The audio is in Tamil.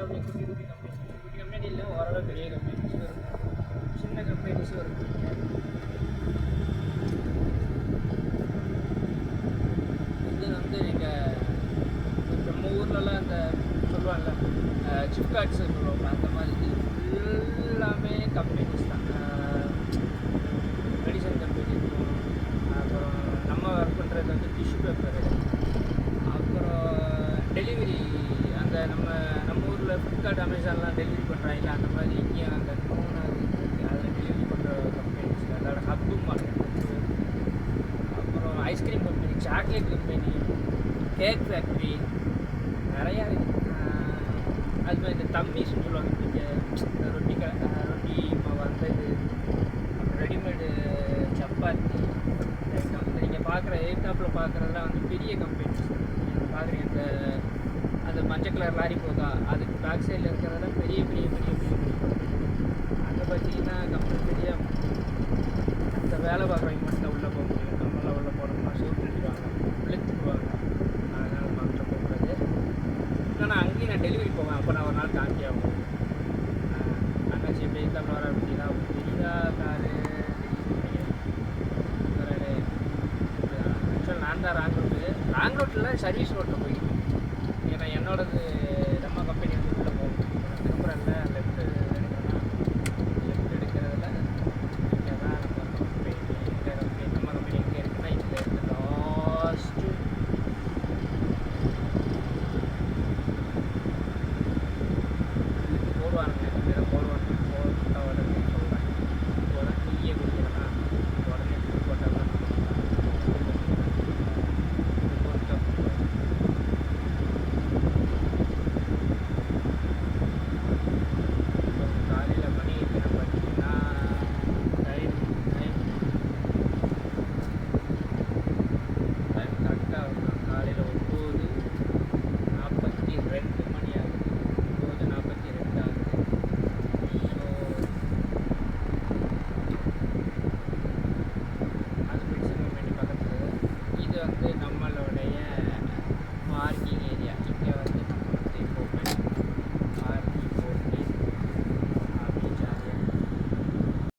பக்கத்தில் அப்படியே குட்டி குட்டி கம்பெனி இல்லை, ஓரளவு பெரிய கம்பெனிஸும் இருக்கும், சின்ன கம்பெனிஸும் இருக்கும். இது வந்து நீங்கள் நம்ம ஊர்லலாம் அந்த சொல்லுவாங்கள்ல சிப்காட்ஸு சொல்லுவாங்க, அந்த மாதிரி இது ஃபுல்லாமே கம்பெனிஸ் தான். மெடிசன் கம்பெனி இருக்கும், அப்புறம் நம்ம ஒர்க் பண்ணுறது வந்து டிஷ்யூ பேப்பரு, அப்புறம் டெலிவரி அந்த நம்ம ஊரில் ஃப்ளிப்கார்ட் அமேசான்லாம் டெலிவரி பண்ணுறாங்க, அந்த மாதிரி இங்கேயும் அந்த அதில் டெலிவரி பண்ணுற கம்பெனிஸ், அதோட ஹப்பு மார்க்கெட். அப்புறம் ice cream company, chocolate company, cake factory நிறையா இருக்குது. அது மாதிரி இந்த தம்மிஸ்ன்னு சொல்லுவாங்க, இந்த ரொட்டி மாவு அந்த இது, அப்புறம் ரெடிமேடு சப்பாத்தி ஐட்டம். இந்த நீங்கள் பார்க்குற எய்தாப்பில் பார்க்குறதுலாம் வந்து பெரிய கம்பெனிஸ். நீங்கள் பார்க்குறீங்க இந்த அந்த மஞ்சள் கலர் லாரி போகா, அதுக்கு பேக் சைடில் இருக்கிறதெல்லாம் பெரிய பெரிய பெரிய பெரிய பெரிய அங்கே பார்த்தீங்கன்னா கம்பெனி பெரிய அந்த வேலை பார்க்குறவங்க மட்டும் உள்ளே போக முடியும். நம்மளாம் உள்ளே போனோம்னா சோப்பு எடுத்துருவாங்க, விழுத்துக்குவாங்க, அதனால் மக்கள் போகிறது. ஆனால் அங்கேயும் நான் டெலிவரி போவேன், அப்போ நான் ஒரு நாள் காமிக்க ஆகும். அண்ணாச்சி எப்படி எய்தாப்பில் வர அப்படின்னா பெரியா காரு ஆக்சுவல் நான் தான் ராங் ரோட்டில் சர்வீஸ் ரோட்டில் போயிட்டு, ஏன்னா என்னோடது